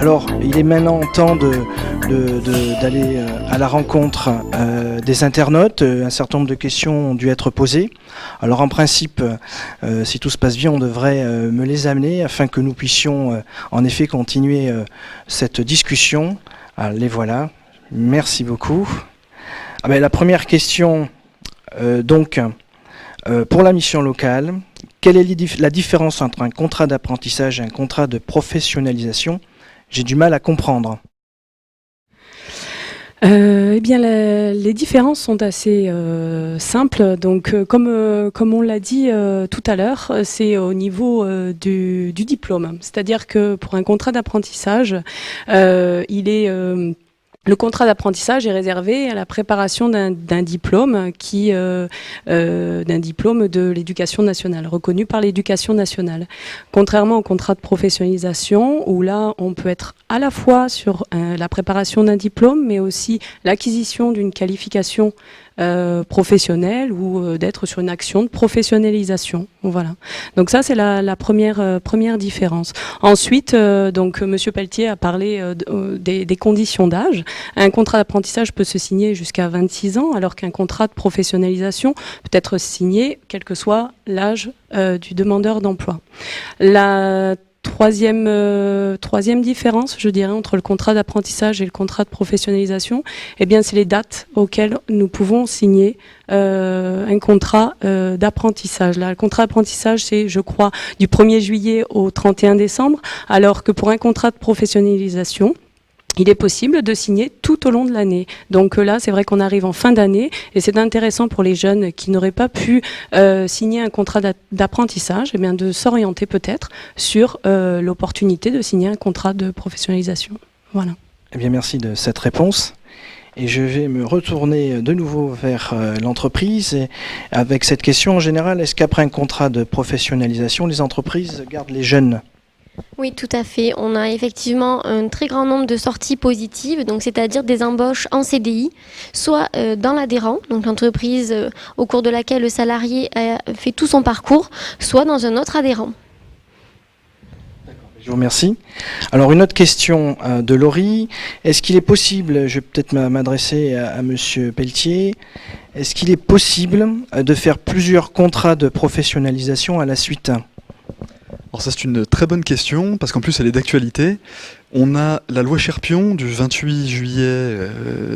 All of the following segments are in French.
Alors, il est maintenant temps d'aller à la rencontre des internautes. Un certain nombre de questions ont dû être posées. Alors, en principe, si tout se passe bien, on devrait me les amener afin que nous puissions en effet continuer cette discussion. Alors, les voilà. Merci beaucoup. La première question, pour la mission locale, quelle est la différence entre un contrat d'apprentissage et un contrat de professionnalisation ? J'ai du mal à comprendre. Les différences sont assez simples. Donc, comme on l'a dit tout à l'heure, c'est au niveau du diplôme. C'est-à-dire que pour un contrat d'apprentissage, le contrat d'apprentissage est réservé à la préparation d'un diplôme d'un diplôme de l'éducation nationale, reconnu par l'éducation nationale. Contrairement au contrat de professionnalisation, où là, on peut être à la fois sur la préparation d'un diplôme, mais aussi l'acquisition d'une qualification professionnelle ou d'être sur une action de professionnalisation. Voilà. Donc ça, c'est la première différence. Ensuite, Monsieur Pelletier a parlé des conditions d'âge. Un contrat d'apprentissage peut se signer jusqu'à 26 ans, alors qu'un contrat de professionnalisation peut être signé quel que soit l'âge du demandeur d'emploi. La troisième différence, je dirais, entre le contrat d'apprentissage et le contrat de professionnalisation, c'est les dates auxquelles nous pouvons signer un contrat d'apprentissage. Là, le contrat d'apprentissage, c'est, je crois, du 1er juillet au 31 décembre, alors que pour un contrat de professionnalisation, il est possible de signer tout au long de l'année. Donc là, c'est vrai qu'on arrive en fin d'année et c'est intéressant pour les jeunes qui n'auraient pas pu signer un contrat d'apprentissage, de s'orienter peut-être sur l'opportunité de signer un contrat de professionnalisation. Voilà. Merci de cette réponse. Et je vais me retourner de nouveau vers l'entreprise et avec cette question en général, est-ce qu'après un contrat de professionnalisation, les entreprises gardent les jeunes ? Oui, tout à fait. On a effectivement un très grand nombre de sorties positives, donc c'est-à-dire des embauches en CDI, soit dans l'adhérent, donc l'entreprise au cours de laquelle le salarié a fait tout son parcours, soit dans un autre adhérent. Je vous remercie. Alors une autre question de Laurie. Est-ce qu'il est possible, je vais peut-être m'adresser à Monsieur Pelletier, est-ce qu'il est possible de faire plusieurs contrats de professionnalisation à la suite ? Alors ça c'est une très bonne question, parce qu'en plus elle est d'actualité. On a la loi Cherpion du 28 juillet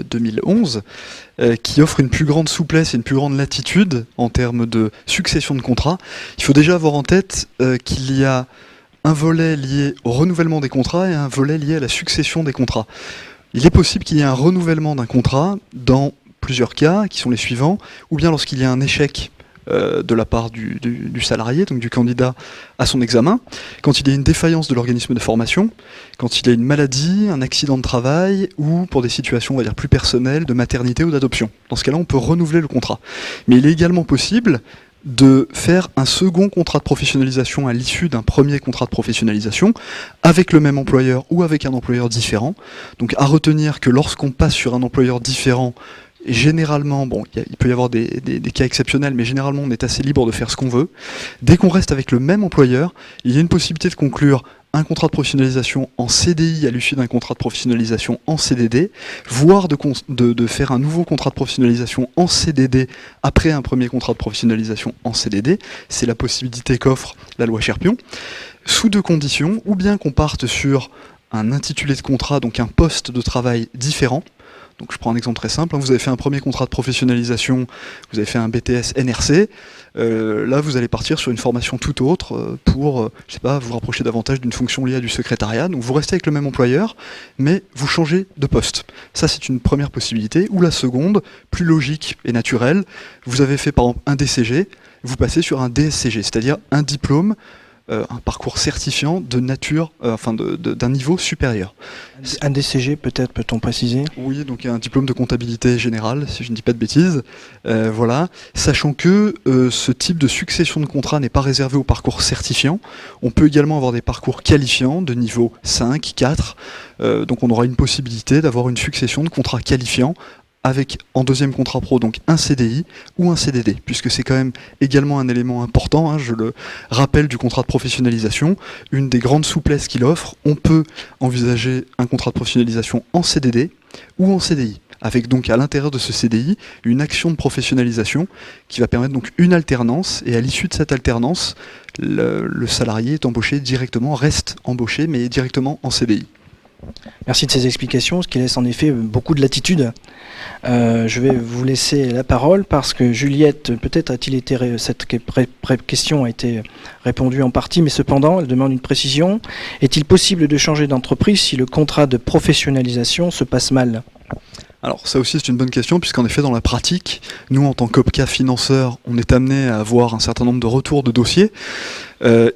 2011 qui offre une plus grande souplesse et une plus grande latitude en termes de succession de contrats. Il faut déjà avoir en tête qu'il y a un volet lié au renouvellement des contrats et un volet lié à la succession des contrats. Il est possible qu'il y ait un renouvellement d'un contrat dans plusieurs cas, qui sont les suivants, ou bien lorsqu'il y a un échec de la part du salarié, donc du candidat à son examen, quand il y a une défaillance de l'organisme de formation, quand il y a une maladie, un accident de travail, ou pour des situations, on va dire, plus personnelles, de maternité ou d'adoption. Dans ce cas-là, on peut renouveler le contrat. Mais il est également possible de faire un second contrat de professionnalisation à l'issue d'un premier contrat de professionnalisation avec le même employeur ou avec un employeur différent. Donc à retenir que lorsqu'on passe sur un employeur différent, généralement, il peut y avoir des cas exceptionnels, mais généralement on est assez libre de faire ce qu'on veut. Dès qu'on reste avec le même employeur, il y a une possibilité de conclure un contrat de professionnalisation en CDI à l'issue d'un contrat de professionnalisation en CDD, voire de faire un nouveau contrat de professionnalisation en CDD après un premier contrat de professionnalisation en CDD. C'est la possibilité qu'offre la loi Cherpion, sous deux conditions, ou bien qu'on parte sur un intitulé de contrat, donc un poste de travail différent. Donc je prends un exemple très simple, vous avez fait un premier contrat de professionnalisation, vous avez fait un BTS NRC, là vous allez partir sur une formation tout autre pour, vous rapprocher davantage d'une fonction liée à du secrétariat, donc vous restez avec le même employeur, mais vous changez de poste. Ça c'est une première possibilité, ou la seconde, plus logique et naturelle, vous avez fait par exemple un DCG, vous passez sur un DSCG, c'est-à-dire un diplôme, un parcours certifiant de nature, d'un niveau supérieur. Un DCG peut-être, peut-on préciser ? Oui, donc un diplôme de comptabilité générale, si je ne dis pas de bêtises. Voilà, sachant que ce type de succession de contrats n'est pas réservé au parcours certifiant. On peut également avoir des parcours qualifiants de niveau 5, 4. Donc on aura une possibilité d'avoir une succession de contrats qualifiants avec en deuxième contrat pro donc un CDI ou un CDD, puisque c'est quand même également un élément important, hein, je le rappelle, du contrat de professionnalisation. Une des grandes souplesses qu'il offre, on peut envisager un contrat de professionnalisation en CDD ou en CDI, avec donc à l'intérieur de ce CDI une action de professionnalisation qui va permettre donc une alternance, et à l'issue de cette alternance, le salarié est embauché directement, reste embauché, mais directement en CDI. Merci de ces explications, ce qui laisse en effet beaucoup de latitude. Je vais vous laisser la parole parce que Juliette, peut-être a-t-il été cette question a été répondue en partie, mais cependant, elle demande une précision. Est-il possible de changer d'entreprise si le contrat de professionnalisation se passe mal ? Alors ça aussi c'est une bonne question, puisqu'en effet dans la pratique, nous en tant qu'OPCA financeur, on est amené à avoir un certain nombre de retours de dossiers.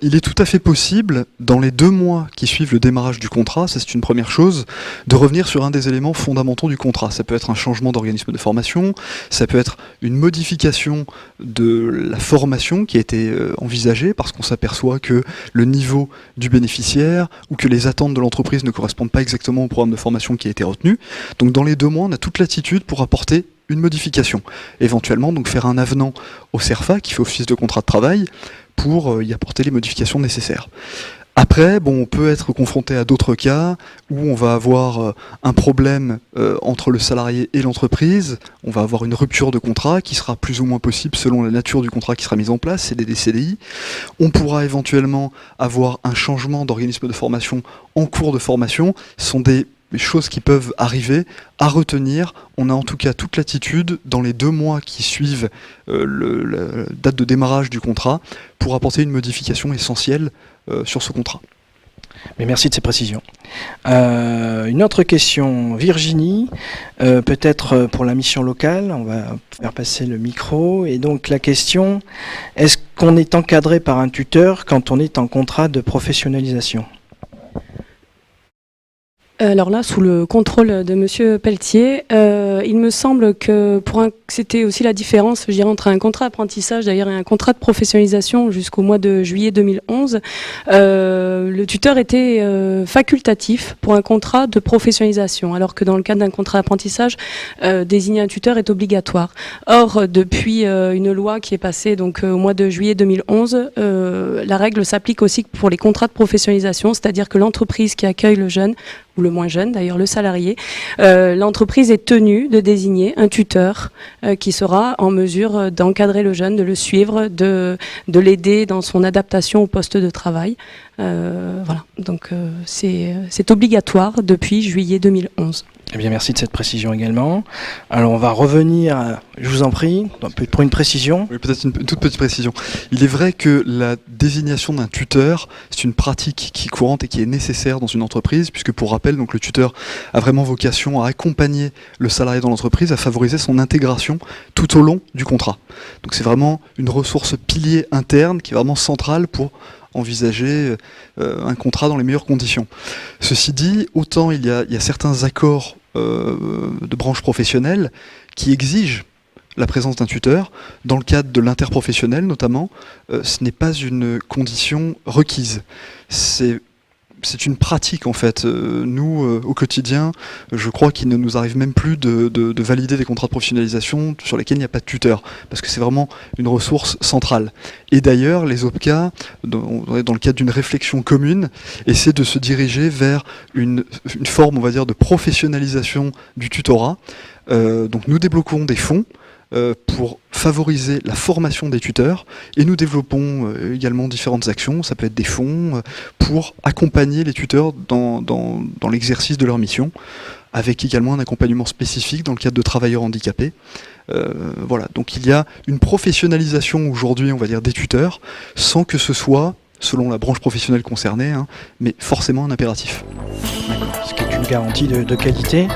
Il est tout à fait possible, dans les 2 mois qui suivent le démarrage du contrat, ça c'est une première chose, de revenir sur un des éléments fondamentaux du contrat. Ça peut être un changement d'organisme de formation, ça peut être une modification de la formation qui a été envisagée, parce qu'on s'aperçoit que le niveau du bénéficiaire ou que les attentes de l'entreprise ne correspondent pas exactement au programme de formation qui a été retenu. Donc dans les 2 mois, on a toute latitude pour apporter une modification. Éventuellement, donc faire un avenant au CERFA, qui fait office de contrat de travail, pour y apporter les modifications nécessaires. Après, on peut être confronté à d'autres cas où on va avoir un problème entre le salarié et l'entreprise, on va avoir une rupture de contrat qui sera plus ou moins possible selon la nature du contrat qui sera mis en place, CDD, CDI. On pourra éventuellement avoir un changement d'organisme de formation en cours de formation. Ce sont des choses qui peuvent arriver à retenir. On a en tout cas toute latitude dans les 2 mois qui suivent la date de démarrage du contrat pour apporter une modification essentielle sur ce contrat. Mais merci de ces précisions. Une autre question, Virginie, peut-être pour la mission locale, on va faire passer le micro. Et donc la question, est-ce qu'on est encadré par un tuteur quand on est en contrat de professionnalisation ? Alors là, sous le contrôle de Monsieur Pelletier, il me semble que c'était aussi la différence, je dirais, entre un contrat d'apprentissage d'ailleurs et un contrat de professionnalisation jusqu'au mois de juillet 2011. Le tuteur était facultatif pour un contrat de professionnalisation, alors que dans le cadre d'un contrat d'apprentissage, désigner un tuteur est obligatoire. Or, depuis une loi qui est passée donc au mois de juillet 2011, la règle s'applique aussi pour les contrats de professionnalisation, c'est-à-dire que l'entreprise qui accueille le jeune, ou le moins jeune d'ailleurs, le salarié, l'entreprise est tenue de désigner un tuteur qui sera en mesure d'encadrer le jeune, de le suivre, de l'aider dans son adaptation au poste de travail. Voilà, donc c'est obligatoire depuis juillet 2011. Eh bien, merci de cette précision également. Alors, on va revenir, je vous en prie, pour une précision. Oui, peut-être une toute petite précision. Il est vrai que la désignation d'un tuteur, c'est une pratique qui est courante et qui est nécessaire dans une entreprise, puisque pour rappel, donc, le tuteur a vraiment vocation à accompagner le salarié dans l'entreprise, à favoriser son intégration tout au long du contrat. Donc c'est vraiment une ressource pilier interne qui est vraiment centrale pour envisager un contrat dans les meilleures conditions. Ceci dit, autant il y a certains accords de branche professionnelle qui exigent la présence d'un tuteur, dans le cadre de l'interprofessionnel notamment, ce n'est pas une condition requise. C'est une pratique en fait. Nous, au quotidien, je crois qu'il ne nous arrive même plus de valider des contrats de professionnalisation sur lesquels il n'y a pas de tuteur, parce que c'est vraiment une ressource centrale. Et d'ailleurs, les OPCA, dans le cadre d'une réflexion commune, essaient de se diriger vers une forme, on va dire, de professionnalisation du tutorat. Donc nous débloquons des fonds pour favoriser la formation des tuteurs, et nous développons également différentes actions, ça peut être des fonds pour accompagner les tuteurs dans l'exercice de leur mission, avec également un accompagnement spécifique dans le cadre de travailleurs handicapés. Voilà, donc il y a une professionnalisation aujourd'hui, on va dire, des tuteurs, sans que ce soit, selon la branche professionnelle concernée, mais forcément un impératif. D'accord, ce qui est une garantie de qualité.